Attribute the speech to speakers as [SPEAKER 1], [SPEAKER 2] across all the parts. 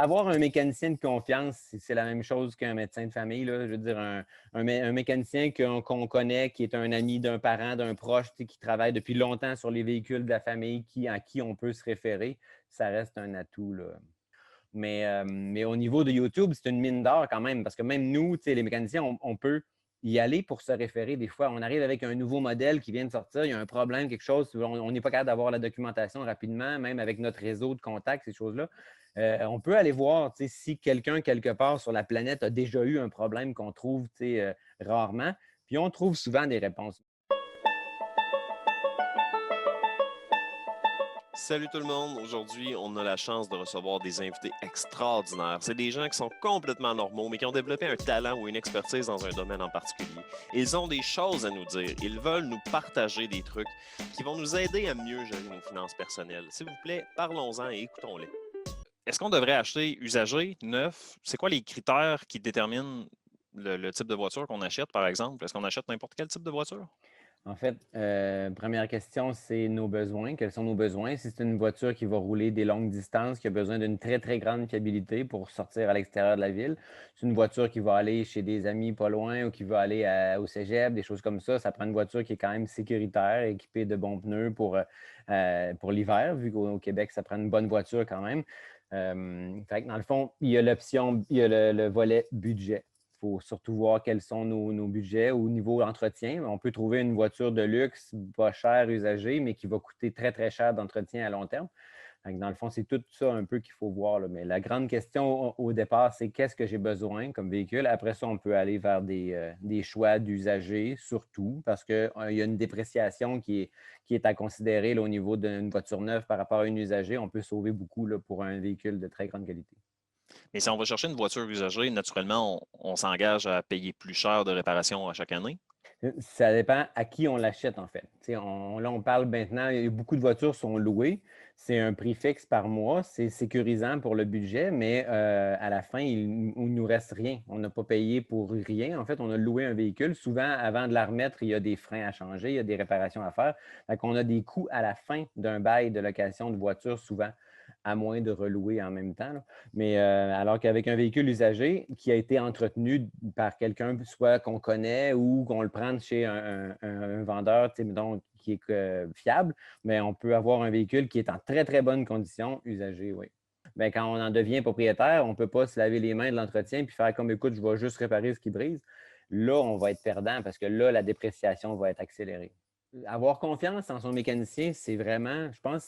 [SPEAKER 1] Avoir un mécanicien de confiance, c'est la même chose qu'un médecin de famille, là. Je veux dire, un mécanicien qu'on connaît, qui est un ami d'un parent, d'un proche, qui travaille depuis longtemps sur les véhicules de la famille, à qui on peut se référer, ça reste un atout, là. Mais au niveau de YouTube, c'est une mine d'or quand même, parce que même nous, les mécaniciens, on peut y aller pour se référer des fois. On arrive avec un nouveau modèle qui vient de sortir, il y a un problème, quelque chose, on n'est pas capable d'avoir la documentation rapidement, même avec notre réseau de contacts, ces choses-là. On peut aller voir si quelqu'un, quelque part sur la planète, a déjà eu un problème qu'on trouve rarement, puis on trouve souvent des réponses.
[SPEAKER 2] Salut tout le monde, aujourd'hui on a la chance de recevoir des invités extraordinaires. C'est des gens qui sont complètement normaux mais qui ont développé un talent ou une expertise dans un domaine en particulier. Ils ont des choses à nous dire, ils veulent nous partager des trucs qui vont nous aider à mieux gérer nos finances personnelles. S'il vous plaît, parlons-en et écoutons-les. Est-ce qu'on devrait acheter usagé, neuf? C'est quoi les critères qui déterminent le type de voiture qu'on achète par exemple? Est-ce qu'on achète n'importe quel type de voiture?
[SPEAKER 1] En fait, première question, c'est nos besoins. Quels sont nos besoins? Si c'est une voiture qui va rouler des longues distances, qui a besoin d'une très, très grande fiabilité pour sortir à l'extérieur de la ville, c'est une voiture qui va aller chez des amis pas loin ou qui va aller au cégep, des choses comme ça prend une voiture qui est quand même sécuritaire, équipée de bons pneus pour l'hiver, vu qu'au Québec, ça prend une bonne voiture quand même. Fait que dans le fond, il y a l'option, il y a le volet budget. Il faut surtout voir quels sont nos budgets au niveau entretien. On peut trouver une voiture de luxe, pas chère, usagée, mais qui va coûter très, très cher d'entretien à long terme. Donc, dans le fond, c'est tout ça un peu qu'il faut voir, là. Mais la grande question au départ, c'est qu'est-ce que j'ai besoin comme véhicule? Après ça, on peut aller vers des choix d'usagers, surtout, parce qu'il y a une dépréciation qui est à considérer là, au niveau d'une voiture neuve par rapport à une usagée. On peut sauver beaucoup là, pour un véhicule de très grande qualité.
[SPEAKER 2] Mais si on va chercher une voiture usagée, naturellement, on s'engage à payer plus cher de réparation à chaque année.
[SPEAKER 1] Ça dépend à qui on l'achète, en fait. Là, on parle maintenant, beaucoup de voitures sont louées. C'est un prix fixe par mois. C'est sécurisant pour le budget, mais à la fin, il ne nous reste rien. On n'a pas payé pour rien. En fait, on a loué un véhicule. Souvent, avant de la remettre, il y a des freins à changer, il y a des réparations à faire. Fait qu'on a des coûts à la fin d'un bail de location de voiture, souvent, à moins de relouer en même temps, là. Mais alors qu'avec un véhicule usagé qui a été entretenu par quelqu'un, soit qu'on connaît ou qu'on le prenne chez un vendeur, mettons, qui est fiable, mais on peut avoir un véhicule qui est en très, très bonne condition, usagé, oui. Bien, quand on en devient propriétaire, on ne peut pas se laver les mains de l'entretien puis faire comme écoute, je vais juste réparer ce qui brise. Là, on va être perdant parce que là, la dépréciation va être accélérée. Avoir confiance en son mécanicien, c'est vraiment, je pense,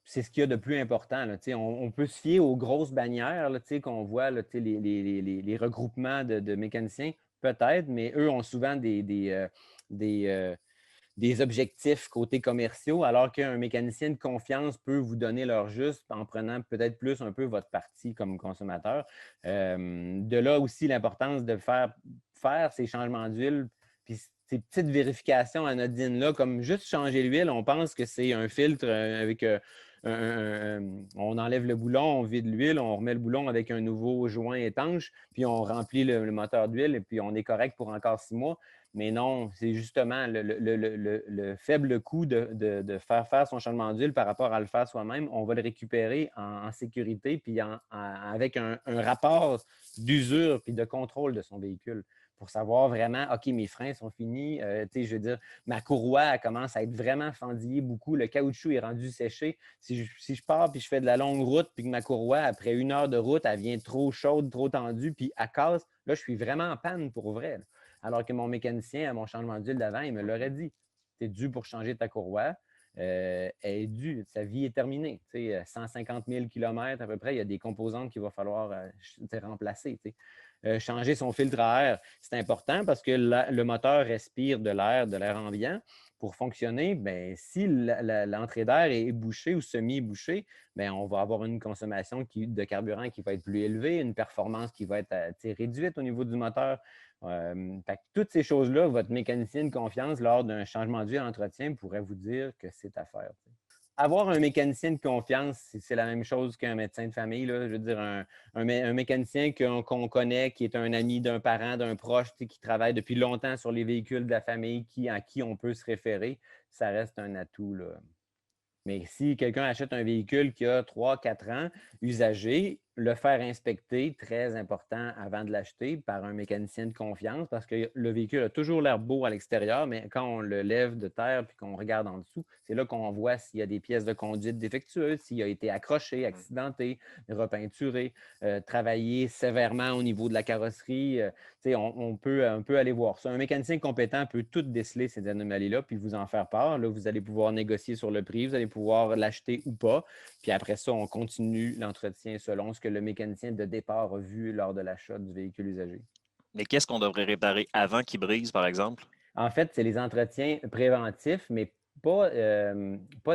[SPEAKER 1] c'est ce qu'il y a de plus important, là. On peut se fier aux grosses bannières là, qu'on voit, là, les regroupements de mécaniciens, peut-être, mais eux ont souvent des, euh, des objectifs côté commerciaux, alors qu'un mécanicien de confiance peut vous donner leur juste en prenant peut-être plus un peu votre parti comme consommateur. De là aussi l'importance de faire ces changements d'huile, puis ces petites vérifications anodines-là, comme juste changer l'huile, on pense que c'est un filtre avec on enlève le boulon, on vide l'huile, on remet le boulon avec un nouveau joint étanche, puis on remplit le moteur d'huile et puis on est correct pour encore 6 mois. Mais non, c'est justement le faible coût de faire son changement d'huile par rapport à le faire soi-même. On va le récupérer en sécurité puis avec un rapport d'usure puis de contrôle de son véhicule pour savoir vraiment, OK, mes freins sont finis. Je veux dire, ma courroie elle commence à être vraiment fendillée beaucoup. Le caoutchouc est rendu séché. Si je pars puis je fais de la longue route puis que ma courroie, après 1 heure de route, elle vient trop chaude, trop tendue puis elle casse, là, je suis vraiment en panne pour vrai, là. Alors que mon mécanicien, à mon changement d'huile d'avant, il me l'aurait dit. Tu es dû pour changer ta courroie. Elle est due. Sa vie est terminée. 150 000 km à peu près, il y a des composantes qu'il va falloir remplacer. Changer son filtre à air, c'est important parce que le moteur respire de l'air ambiant. Pour fonctionner, ben, si l'entrée d'air est bouchée ou semi-bouchée, ben, on va avoir une consommation de carburant qui va être plus élevée, une performance qui va être réduite au niveau du moteur. Fait que toutes ces choses-là, votre mécanicien de confiance, lors d'un changement d'huile d'entretien, pourrait vous dire que c'est à faire. Avoir un mécanicien de confiance, c'est la même chose qu'un médecin de famille, là. Je veux dire, un mécanicien qu'on connaît, qui est un ami d'un parent, d'un proche, qui travaille depuis longtemps sur les véhicules de la famille, à qui on peut se référer, ça reste un atout, là. Mais si quelqu'un achète un véhicule qui a 3, 4 ans, usagé, le faire inspecter, très important avant de l'acheter, par un mécanicien de confiance, parce que le véhicule a toujours l'air beau à l'extérieur, mais quand on le lève de terre puis qu'on regarde en dessous, c'est là qu'on voit s'il y a des pièces de conduite défectueuses, s'il a été accroché,
[SPEAKER 2] Mmh.
[SPEAKER 1] accidenté, repeinturé, travaillé sévèrement au niveau de la carrosserie. On peut aller voir ça. Un mécanicien compétent peut tout déceler ces anomalies-là, puis vous en faire part. Là, vous allez pouvoir négocier sur le prix, vous allez pouvoir l'acheter ou pas. Puis après ça, on continue l'entretien selon ce que le mécanicien de départ a vu lors de l'achat du véhicule usagé.
[SPEAKER 2] Mais qu'est-ce qu'on devrait réparer avant qu'il brise, par exemple?
[SPEAKER 1] En fait, c'est les entretiens préventifs, mais pas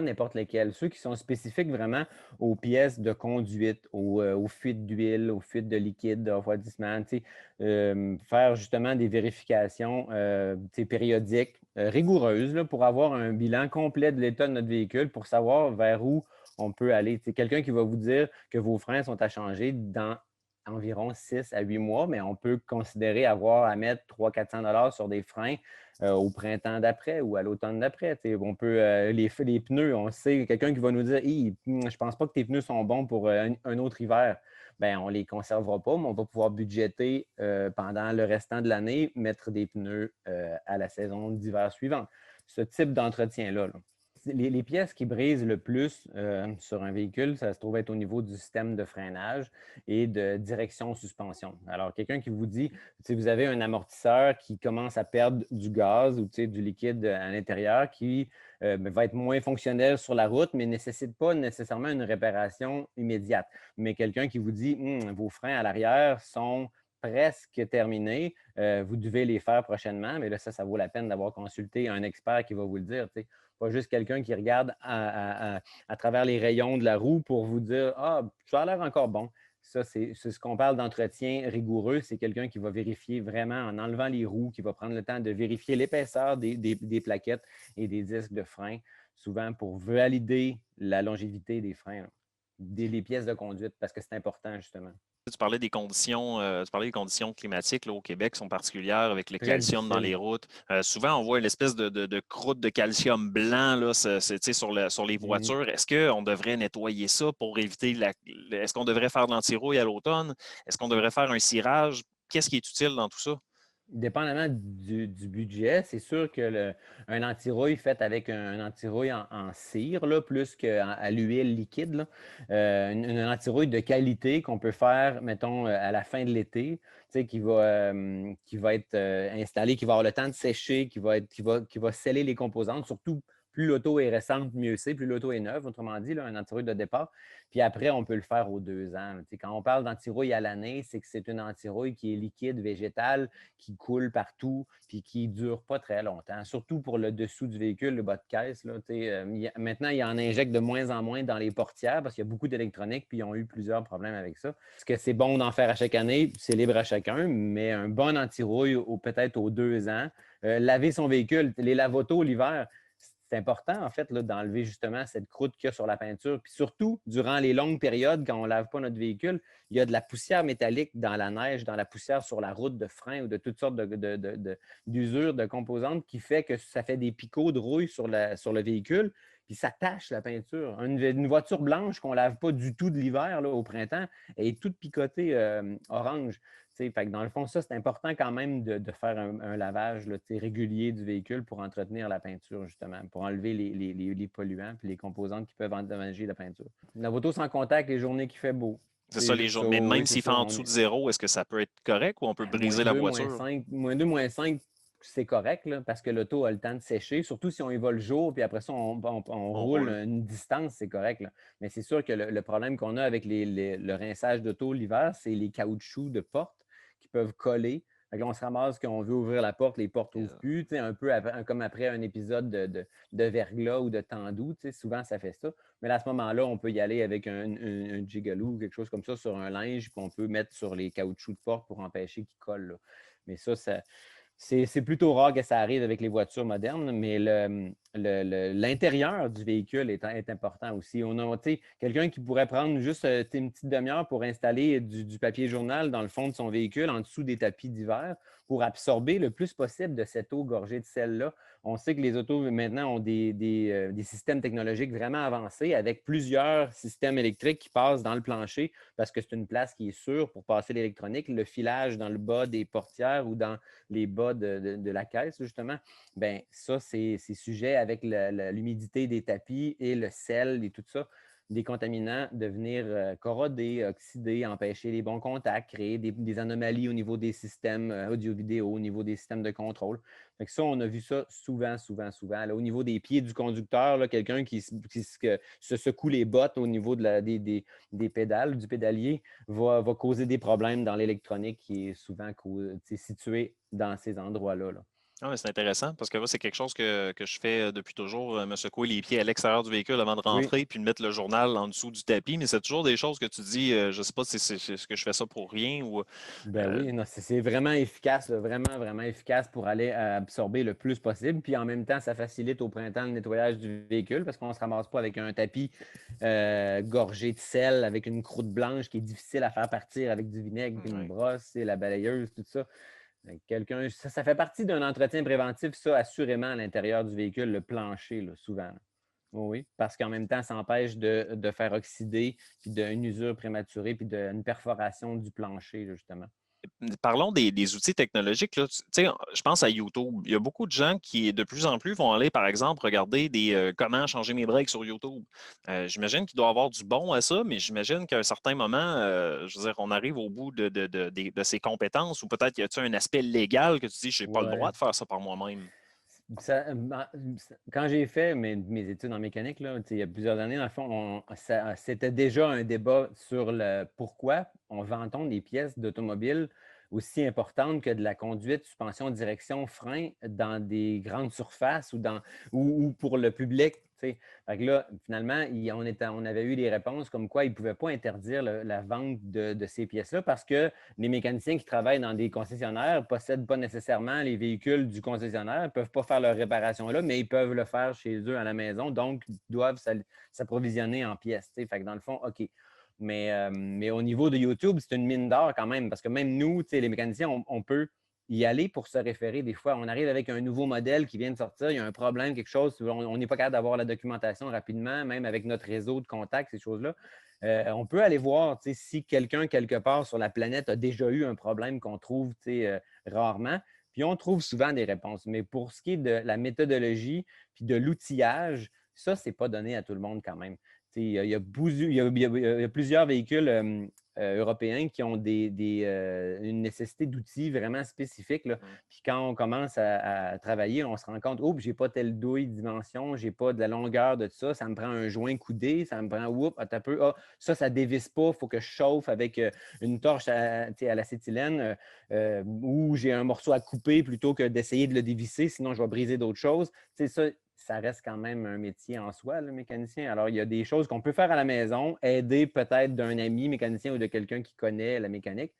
[SPEAKER 1] n'importe lesquels. Ceux qui sont spécifiques vraiment aux pièces de conduite, aux fuites d'huile, aux fuites de liquide, de refroidissement. Faire justement des vérifications périodiques, rigoureuses, là, pour avoir un bilan complet de l'état de notre véhicule, pour savoir vers où on peut aller. Quelqu'un qui va vous dire que vos freins sont à changer dans environ 6 à 8 mois, mais on peut considérer avoir à mettre 300-400 $ sur des freins au printemps d'après ou à l'automne d'après. On peut, les pneus, on sait, quelqu'un qui va nous dire je ne pense pas que tes pneus sont bons pour un autre hiver. Bien, on ne les conservera pas, mais on va pouvoir budgéter pendant le restant de l'année, mettre des pneus à la saison d'hiver suivante. Ce type d'entretien-là. Là. Les pièces qui brisent le plus sur un véhicule, ça se trouve être au niveau du système de freinage et de direction-suspension. Alors, quelqu'un qui vous dit, si vous avez un amortisseur qui commence à perdre du gaz ou du liquide à l'intérieur qui va être moins fonctionnel sur la route, mais ne nécessite pas nécessairement une réparation immédiate. Mais quelqu'un qui vous dit, vos freins à l'arrière sont presque terminés, vous devez les faire prochainement, mais là, ça vaut la peine d'avoir consulté un expert qui va vous le dire. Pas juste quelqu'un qui regarde à travers les rayons de la roue pour vous dire ah, ça a l'air encore bon. Ça, c'est ce qu'on parle d'entretien rigoureux. C'est quelqu'un qui va vérifier vraiment en enlevant les roues, qui va prendre le temps de vérifier l'épaisseur des plaquettes et des disques de frein, souvent pour valider la longévité des freins, là, des pièces de conduite, parce que c'est important, justement.
[SPEAKER 2] Tu parlais des conditions climatiques là, au Québec qui sont particulières avec le
[SPEAKER 1] Très
[SPEAKER 2] calcium dans
[SPEAKER 1] difficile.
[SPEAKER 2] les routes. Souvent, on voit une espèce de croûte de calcium blanc là, sur les
[SPEAKER 1] Mhm.
[SPEAKER 2] voitures. Est-ce qu'on devrait nettoyer ça pour éviter Est-ce qu'on devrait faire de l'anti-rouille à l'automne? Est-ce qu'on devrait faire un cirage? Qu'est-ce qui est utile dans tout ça?
[SPEAKER 1] Dépendamment du budget, c'est sûr que un anti-rouille fait avec un anti-rouille en cire, là, plus qu'à à l'huile liquide, là, une anti-rouille de qualité qu'on peut faire, mettons, à la fin de l'été, qui va être installé, qui va avoir le temps de sécher, qui va sceller les composantes, surtout plus l'auto est récente, mieux c'est, plus l'auto est neuve, autrement dit, là, un anti-rouille de départ. Puis après, on peut le faire aux 2 ans. Là. Quand on parle d'anti-rouille à l'année, c'est que c'est une anti-rouille qui est liquide, végétale, qui coule partout, puis qui ne dure pas très longtemps. Surtout pour le dessous du véhicule, le bas de caisse. Là, maintenant, il en injecte de moins en moins dans les portières parce qu'il y a beaucoup d'électronique, puis ils ont eu plusieurs problèmes avec ça. Est-ce que c'est bon d'en faire à chaque année? C'est libre à chacun, mais un bon anti-rouille, peut-être aux 2 ans. Laver son véhicule, les lave-autos l'hiver, c'est important, en fait, là, d'enlever justement cette croûte qu'il y a sur la peinture. Puis surtout, durant les longues périodes, quand on ne lave pas notre véhicule, il y a de la poussière métallique dans la neige, dans la poussière sur la route de frein ou de toutes sortes d'usures, de composantes qui fait que ça fait des picots de rouille sur le véhicule, puis ça tache la peinture. Une voiture blanche qu'on ne lave pas du tout de l'hiver là, au printemps, elle est toute picotée orange. Fait que dans le fond, ça, c'est important quand même de faire un lavage là, régulier du véhicule pour entretenir la peinture, justement, pour enlever les polluants et les composantes qui peuvent endommager la peinture. La moto sans contact, les journées qui fait beau.
[SPEAKER 2] C'est ça,
[SPEAKER 1] Ça,
[SPEAKER 2] mais
[SPEAKER 1] oui,
[SPEAKER 2] même
[SPEAKER 1] c'est
[SPEAKER 2] s'il fait
[SPEAKER 1] ça.
[SPEAKER 2] en dessous de zéro, est-ce que ça peut être correct ou on peut
[SPEAKER 1] Moins
[SPEAKER 2] briser la
[SPEAKER 1] 2, moins
[SPEAKER 2] voiture?
[SPEAKER 1] 5, -2, -5, c'est correct là, parce que l'auto a le temps de sécher, surtout si on y va le jour, puis après ça, on
[SPEAKER 2] On
[SPEAKER 1] roule
[SPEAKER 2] roule.
[SPEAKER 1] une distance, c'est correct. Là. Mais c'est sûr que le problème qu'on a avec le rinçage d'auto l'hiver, c'est les caoutchoucs de porte qui peuvent coller. Fait que là, on se ramasse qu'on veut ouvrir la porte, les portes n'ouvrent plus, un peu comme après un épisode de verglas ou de tendu, souvent ça fait ça. Mais là, à ce moment-là, on peut y aller avec un gigolo ou quelque chose comme ça sur un linge, puis on peut mettre sur les caoutchoucs de porte pour empêcher qu'ils collent. Là. Mais ça c'est plutôt rare que ça arrive avec les voitures modernes, mais l'intérieur du véhicule est important aussi. On a, quelqu'un qui pourrait prendre juste une petite demi-heure pour installer du papier journal dans le fond de son véhicule, en dessous des tapis d'hiver, pour absorber le plus possible de cette eau gorgée de sel-là. On sait que les autos maintenant ont des systèmes technologiques vraiment avancés avec plusieurs systèmes électriques qui passent dans le plancher parce que c'est une place qui est sûre pour passer l'électronique. Le filage dans le bas des portières ou dans les bas de la caisse, justement, ben ça, c'est sujet avec l'humidité des tapis et le sel et tout ça, des contaminants, de venir corroder, oxyder, empêcher les bons contacts, créer des anomalies au niveau des systèmes audio-vidéo, au niveau des systèmes de contrôle. Fait que ça, on a vu ça souvent, souvent, souvent. Là, au niveau des pieds du conducteur, quelqu'un qui se secoue les bottes au niveau des pédales, du pédalier, va causer des problèmes dans l'électronique qui est souvent situé dans ces endroits-là. Là.
[SPEAKER 2] Ah, c'est intéressant parce que moi, c'est quelque chose que je fais depuis toujours, me secouer les pieds à l'extérieur du véhicule avant de
[SPEAKER 1] Oui.
[SPEAKER 2] rentrer, puis de mettre le journal en dessous du tapis. Mais c'est toujours des choses que tu dis, je ne sais pas si c'est ce que je fais ça pour rien ou.
[SPEAKER 1] Ben
[SPEAKER 2] euh,
[SPEAKER 1] oui, non, c'est vraiment efficace, là, vraiment, vraiment efficace pour aller absorber le plus possible. Puis en même temps, ça facilite au printemps le nettoyage du véhicule parce qu'on ne se ramasse pas avec un tapis gorgé de sel, avec une croûte blanche qui est difficile à faire partir avec du vinaigre, puis une
[SPEAKER 2] ouais.
[SPEAKER 1] brosse, et la balayeuse, tout ça. Ça fait partie d'un entretien préventif, ça, assurément, à l'intérieur du véhicule, le plancher, là, souvent. Là. Oui, parce qu'en même temps, ça empêche de faire oxyder, puis d'une usure prématurée, puis d'une perforation du plancher, là, justement.
[SPEAKER 2] Parlons des outils technologiques. Là. Tu sais, je pense à YouTube. Il y a beaucoup de gens qui, de plus en plus, vont aller, par exemple, regarder comment changer mes breaks sur YouTube. J'imagine qu'il doit y avoir du bon à ça, mais j'imagine qu'à un certain moment, je veux dire, on arrive au bout de ses compétences ou peut-être y a-t-il un aspect légal que tu dis, je n'ai pas le droit
[SPEAKER 1] Ouais.
[SPEAKER 2] de faire ça par moi-même.
[SPEAKER 1] Quand j'ai fait mes études en mécanique, là, il y a plusieurs années, dans le fond, c'était déjà un débat sur le pourquoi on vend des pièces d'automobile aussi importantes que de la conduite, suspension, direction, frein dans des grandes surfaces ou pour le public. Fait que là, finalement, on avait eu des réponses comme quoi ils ne pouvaient pas interdire la vente de ces pièces-là parce que les mécaniciens qui travaillent dans des concessionnaires ne possèdent pas nécessairement les véhicules du concessionnaire, ne peuvent pas faire leur réparation là, mais ils peuvent le faire chez eux à la maison, donc ils doivent s'approvisionner en pièces. Fait que dans le fond, OK. Mais au niveau de YouTube, c'est une mine d'or quand même, parce que même nous, les mécaniciens, on peut y aller pour se référer. Des fois, on arrive avec un nouveau modèle qui vient de sortir, il y a un problème, quelque chose, on n'est pas capable d'avoir la documentation rapidement, même avec notre réseau de contacts, ces choses-là. On peut aller voir si quelqu'un, quelque part sur la planète, a déjà eu un problème qu'on trouve rarement. Puis on trouve souvent des réponses. Mais pour ce qui est de la méthodologie puis de l'outillage, ça, ce n'est pas donné à tout le monde quand même. Il y a plusieurs véhicules européens qui ont une nécessité d'outils vraiment spécifiques. Là.
[SPEAKER 2] Mm.
[SPEAKER 1] Puis quand on commence à travailler, on se rend compte, oh, j'ai pas telle douille dimension, j'ai pas de la longueur de ça, ça me prend un joint coudé, ça me prend, un peu, ça dévisse pas, il faut que je chauffe avec une torche à l'acétylène ou j'ai un morceau à couper plutôt que d'essayer de le dévisser, sinon je vais briser d'autres choses. Ça reste quand même un métier en soi, le mécanicien. Alors, il y a des choses qu'on peut faire à la maison, aider peut-être d'un ami mécanicien ou de quelqu'un qui connaît la mécanique.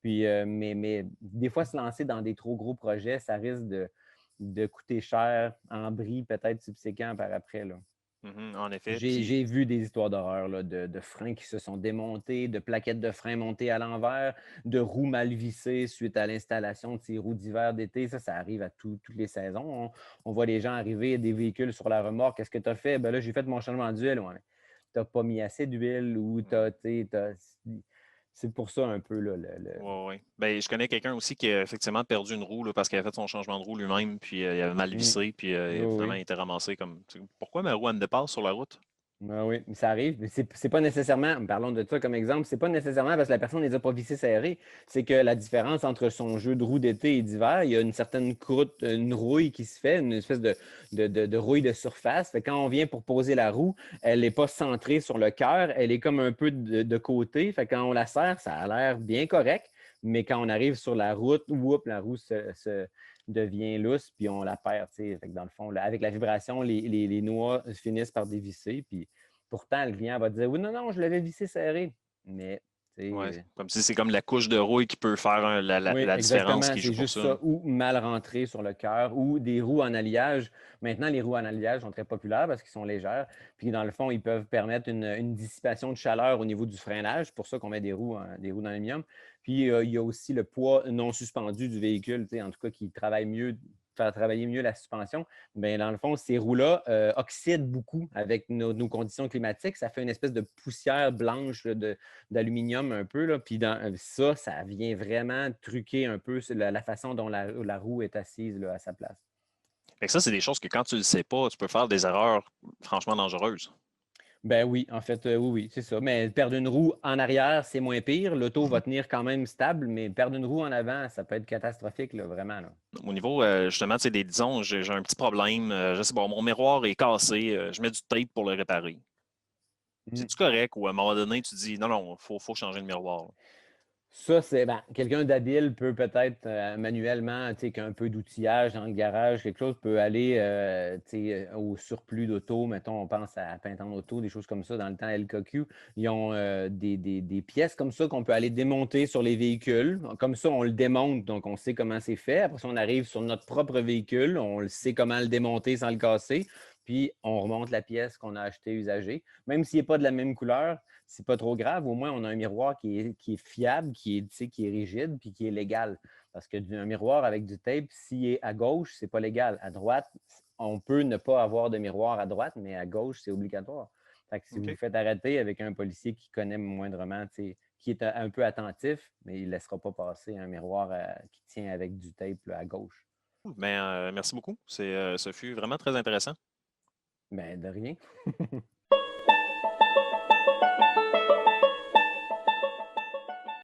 [SPEAKER 1] Puis, mais des fois, se lancer dans des trop gros projets, ça risque de coûter cher en bris, peut-être subséquent par après. Là.
[SPEAKER 2] En effet. Puis,
[SPEAKER 1] J'ai vu des histoires d'horreur de freins qui se sont démontés, de plaquettes de freins montées à l'envers, de roues mal vissées suite à l'installation de ces roues d'hiver, d'été. Ça arrive à toutes les saisons. On voit les gens arriver, des véhicules sur la remorque. Qu'est-ce que tu as fait? Ben là, j'ai fait mon changement d'huile. Ouais. Tu n'as pas mis assez d'huile ou c'est pour ça un peu là,
[SPEAKER 2] ouais, ouais. Ben, je connais quelqu'un aussi qui a effectivement perdu une roue là, parce qu'il a fait son changement de roue lui-même, puis il avait mal
[SPEAKER 1] Mm.
[SPEAKER 2] vissé, puis
[SPEAKER 1] Oui,
[SPEAKER 2] finalement,
[SPEAKER 1] oui.
[SPEAKER 2] il était ramassé comme. Pourquoi ma roue, elle me dépasse sur la route?
[SPEAKER 1] Ah oui, ça arrive. Mais c'est pas nécessairement, parlons de ça comme exemple, c'est pas nécessairement parce que la personne ne les a pas vissés serrés. C'est que la différence entre son jeu de roue d'été et d'hiver, il y a une certaine croûte, une rouille qui se fait, une espèce de rouille de surface. Fait que quand on vient pour poser la roue, elle n'est pas centrée sur le cœur, elle est comme un peu de côté. Fait que quand on la serre, ça a l'air bien correct. Mais quand on arrive sur la route, la roue devient lousse, puis on la perd. Fait que dans le fond, là, avec la vibration, les noix finissent par dévisser. Puis pourtant, le client va dire oui, non, non, je l'avais vissé serré. Mais Tu sais,
[SPEAKER 2] Ouais, comme si c'est comme la couche de rouille qui peut faire
[SPEAKER 1] Oui,
[SPEAKER 2] la différence
[SPEAKER 1] exactement.
[SPEAKER 2] qui
[SPEAKER 1] C'est
[SPEAKER 2] joue pour
[SPEAKER 1] juste
[SPEAKER 2] ça.
[SPEAKER 1] ça. Ou mal rentré sur le cœur, ou des roues en alliage. Maintenant, les roues en alliage sont très populaires parce qu'ils sont légères. Puis, dans le fond, ils peuvent permettre une dissipation de chaleur au niveau du freinage. C'est pour ça qu'on met des roues d'aluminium. Puis, il y a aussi le poids non suspendu du véhicule, tu sais, en tout cas, qui travaille mieux, faire travailler mieux la suspension. Bien, dans le fond, ces roues-là oxydent beaucoup avec nos conditions climatiques. Ça fait une espèce de poussière blanche là, d'aluminium un peu. Là. Puis ça vient vraiment truquer un peu la façon dont la roue est assise là, à sa place.
[SPEAKER 2] Fait que ça, c'est des choses que quand tu le sais pas, tu peux faire des erreurs franchement dangereuses.
[SPEAKER 1] Ben oui, en fait, oui, oui, c'est ça. Mais perdre une roue en arrière, c'est moins pire. L'auto va tenir quand même stable, mais perdre une roue en avant, ça peut être catastrophique, là, vraiment. Là.
[SPEAKER 2] Au niveau, justement, tu sais, disons, j'ai un petit problème, je sais pas, mon miroir est cassé, je mets du tape pour le réparer.
[SPEAKER 1] Mm.
[SPEAKER 2] C'est-tu correct ou à un moment donné, tu dis non, non, faut changer le miroir.
[SPEAKER 1] Ça, c'est quelqu'un d'habile peut peut-être manuellement, tu sais, qu'un peu d'outillage dans le garage, quelque chose peut aller tu sais, au surplus d'auto. Mettons, on pense à Pintante Auto, des choses comme ça. Dans le temps, LKQ, ils ont des pièces comme ça qu'on peut aller démonter sur les véhicules. Comme ça, on le démonte, donc on sait comment c'est fait. Après ça, on arrive sur notre propre véhicule, on le sait comment le démonter sans le casser. Puis, on remonte la pièce qu'on a achetée usagée. Même s'il n'est pas de la même couleur, c'est pas trop grave. Au moins, on a un miroir qui est fiable, qui est rigide, puis qui est légal. Parce qu'un miroir avec du tape, s'il est à gauche, c'est pas légal. À droite, on peut ne pas avoir de miroir à droite, mais à gauche, c'est obligatoire. Fait que si vous
[SPEAKER 2] OK.
[SPEAKER 1] vous faites arrêter avec un policier qui connaît moindrement, qui est un peu attentif, mais il ne laissera pas passer un miroir qui tient avec du tape là, à gauche.
[SPEAKER 2] Mais merci beaucoup. Ce fut vraiment très intéressant.
[SPEAKER 1] Ben, de rien.